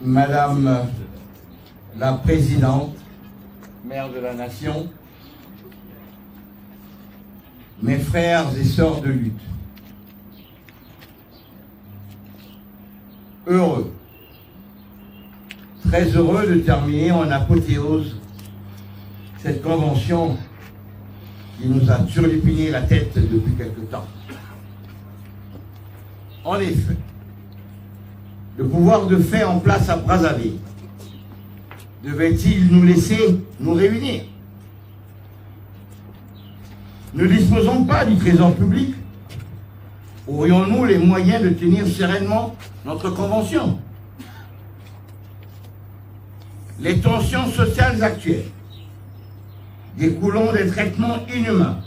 Madame la Présidente, Mère de la Nation, mes frères et sœurs de lutte, heureux, très heureux de terminer en apothéose cette convention qui nous a turlupiné la tête depuis quelque temps. En effet, le pouvoir de fait en place à Brazzaville devait-il nous laisser nous réunir? Ne disposons pas du trésor public? Aurions-nous les moyens de tenir sereinement notre convention? Les tensions sociales actuelles découlant des traitements inhumains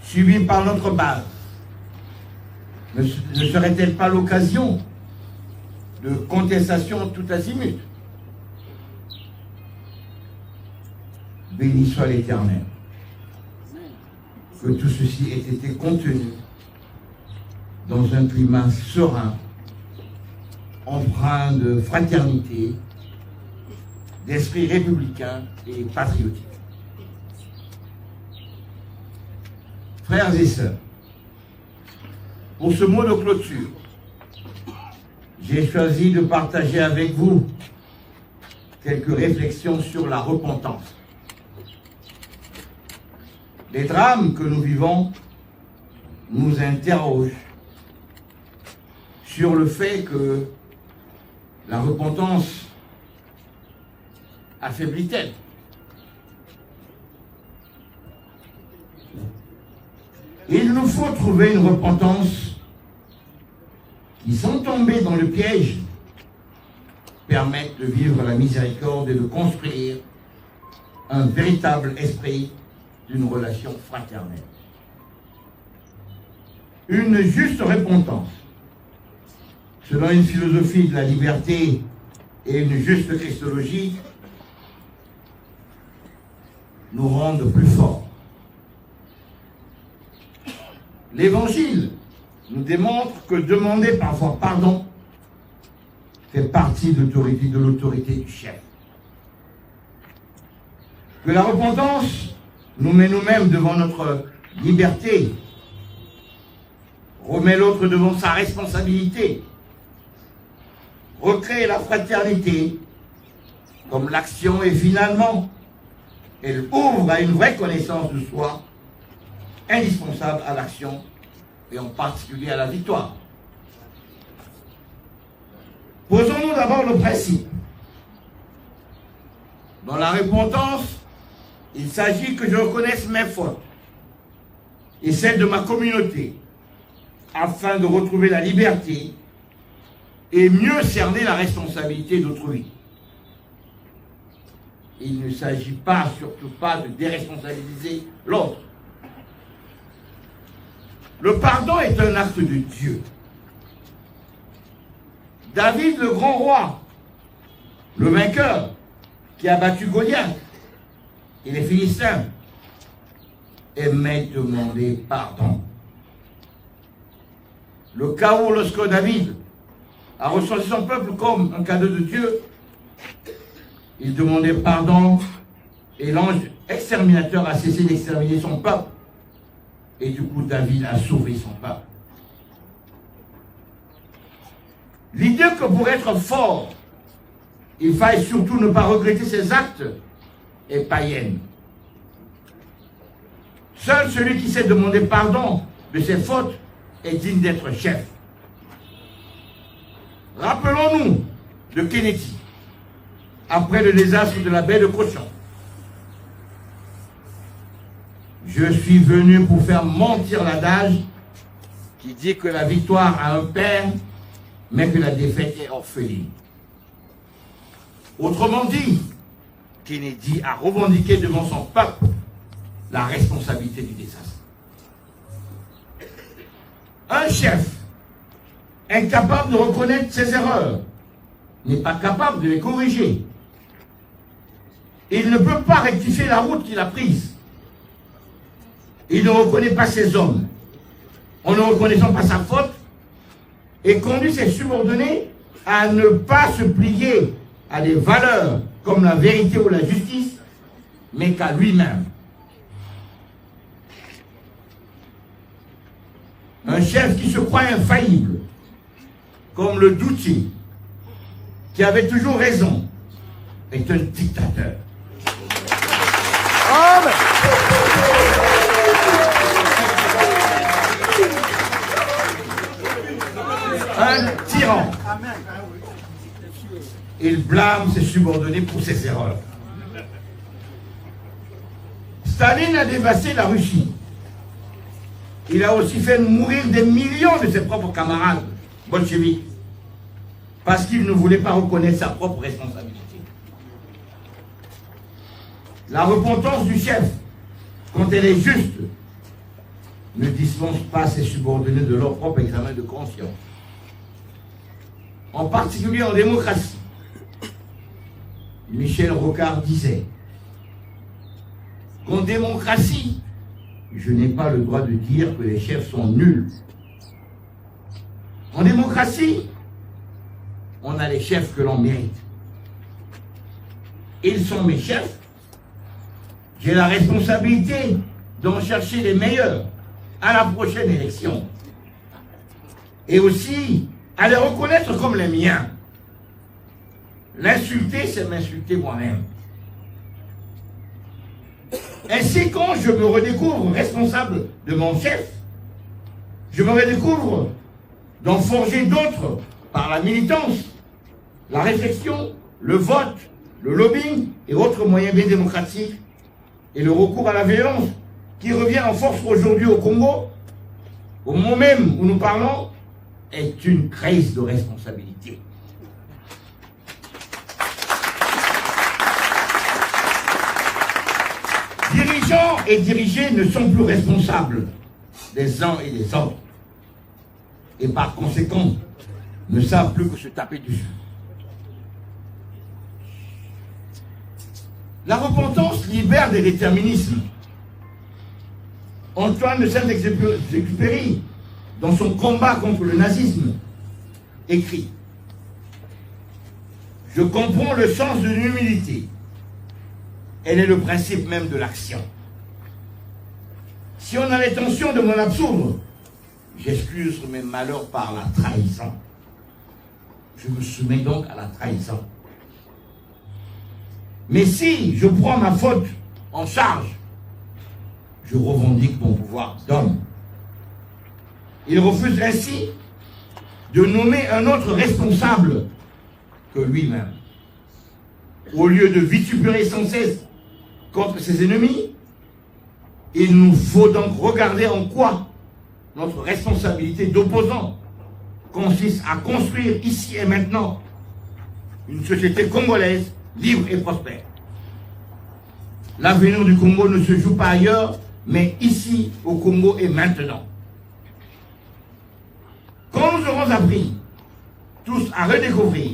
subis par notre base ne serait-elle pas l'occasion de contestations tout azimut? Béni soit l'Éternel. Que tout ceci ait été contenu dans un climat serein, empreint de fraternité, d'esprit républicain et patriotique. Frères et sœurs, pour ce mot de clôture, j'ai choisi de partager avec vous quelques réflexions sur la repentance. Les drames que nous vivons nous interrogent sur le fait que la repentance affaiblit-elle? Il nous faut trouver une repentance qui, sans tomber dans le piège, permette de vivre la miséricorde et de construire un véritable esprit d'une relation fraternelle. Une juste repentance, selon une philosophie de la liberté et une juste christologie, nous rendent plus forts. L'Évangile nous démontre que demander parfois pardon fait partie de l'autorité du chef. Que la repentance nous met nous-mêmes devant notre liberté, remet l'autre devant sa responsabilité, recrée la fraternité comme l'action et finalement, elle ouvre à une vraie connaissance de soi, indispensable à l'action et en particulier à la victoire. Posons-nous d'abord le principe. Dans la repentance, il s'agit que je reconnaisse mes fautes et celles de ma communauté afin de retrouver la liberté et mieux cerner la responsabilité d'autrui. Il ne s'agit pas, surtout pas, de déresponsabiliser l'autre. Le pardon est un acte de Dieu. David, le grand roi, le vainqueur, qui a battu Goliath et les Philistins, aimait demander pardon. Le cas où, lorsque David a ressenti son peuple comme un cadeau de Dieu, il demandait pardon et l'ange exterminateur a cessé d'exterminer son peuple. Et du coup, David a sauvé son peuple. L'idée que pour être fort, il faille surtout ne pas regretter ses actes est païenne. Seul celui qui sait demander pardon de ses fautes est digne d'être chef. Rappelons-nous de Kennedy, après le désastre de la baie de Cochon. Je suis venu pour faire mentir l'adage qui dit que la victoire a un père, mais que la défaite est orpheline. Autrement dit, Kennedy a revendiqué devant son peuple la responsabilité du désastre. Un chef incapable de reconnaître ses erreurs n'est pas capable de les corriger. Il ne peut pas rectifier la route qu'il a prise. Il ne reconnaît pas ses hommes. En ne reconnaissant pas sa faute, et conduit ses subordonnés à ne pas se plier à des valeurs comme la vérité ou la justice, mais qu'à lui-même. Un chef qui se croit infaillible, comme le doutier, qui avait toujours raison, est un dictateur. Amen. Un tyran. Il blâme ses subordonnés pour ses erreurs. Staline a dévasté la Russie. Il a aussi fait mourir des millions de ses propres camarades bolcheviques parce qu'il ne voulait pas reconnaître sa propre responsabilité. La repentance du chef, quand elle est juste, ne dispense pas ses subordonnés de leur propre examen de conscience. En particulier en démocratie. Michel Rocard disait qu'en démocratie, je n'ai pas le droit de dire que les chefs sont nuls. En démocratie, on a les chefs que l'on mérite. Ils sont mes chefs. J'ai la responsabilité d'en chercher les meilleurs à la prochaine élection. Et aussi à les reconnaître comme les miens. L'insulter, c'est m'insulter moi-même. Ainsi, quand je me redécouvre responsable de mon chef, je me redécouvre d'en forger d'autres par la militance, la réflexion, le vote, le lobbying et autres moyens bien démocratiques, et le recours à la violence qui revient en force aujourd'hui au Congo, au moment même où nous parlons, est une crise de responsabilité. Dirigeants et dirigés ne sont plus responsables des uns et des autres. Et par conséquent, ne savent plus que se taper dessus. La repentance libère des déterminismes. Antoine de Saint-Exupéry, dans son combat contre le nazisme, écrit « Je comprends le sens de l'humilité. Elle est le principe même de l'action. Si on a l'intention de m'en absoudre, j'excuse mes malheurs par la trahison. Je me soumets donc à la trahison. Mais si je prends ma faute en charge, je revendique mon pouvoir d'homme. » Il refuse ainsi de nommer un autre responsable que lui-même. Au lieu de vitupérer sans cesse contre ses ennemis, il nous faut donc regarder en quoi notre responsabilité d'opposant consiste à construire ici et maintenant une société congolaise libre et prospère. L'avenir du Congo ne se joue pas ailleurs, mais ici, au Congo et maintenant. Quand nous aurons appris tous à redécouvrir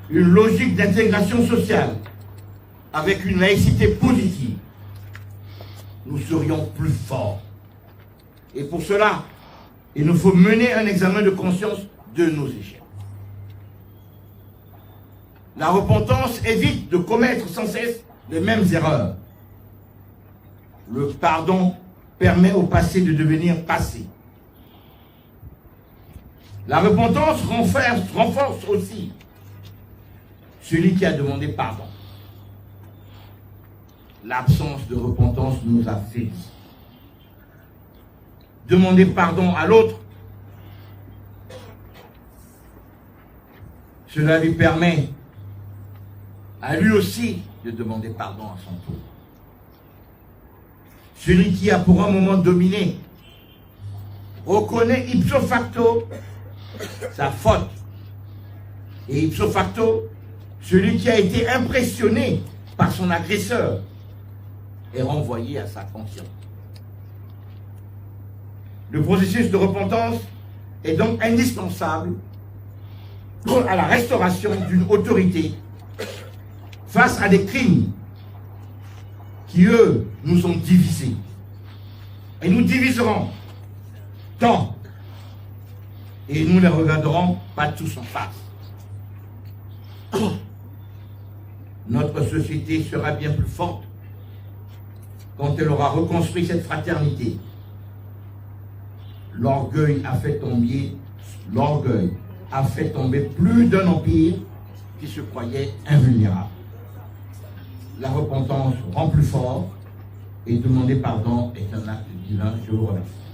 une logique d'intégration sociale avec une laïcité positive, nous serions plus forts. Et pour cela, il nous faut mener un examen de conscience de nos échecs. La repentance évite de commettre sans cesse les mêmes erreurs. Le pardon permet au passé de devenir passé. La repentance renforce aussi celui qui a demandé pardon. L'absence de repentance nous affaiblit. Demander pardon à l'autre, cela lui permet à lui aussi de demander pardon à son tour. Celui qui a pour un moment dominé reconnaît ipso facto sa faute. Et ipso facto, celui qui a été impressionné par son agresseur est renvoyé à sa conscience. Le processus de repentance est donc indispensable à la restauration d'une autorité face à des crimes qui, eux, nous ont divisés. Et nous diviserons tant et nous ne les regarderons pas tous en face. Notre société sera bien plus forte quand elle aura reconstruit cette fraternité. L'orgueil a fait tomber plus d'un empire qui se croyait invulnérable. La repentance rend plus fort et demander pardon est un acte divin. Je vous remercie.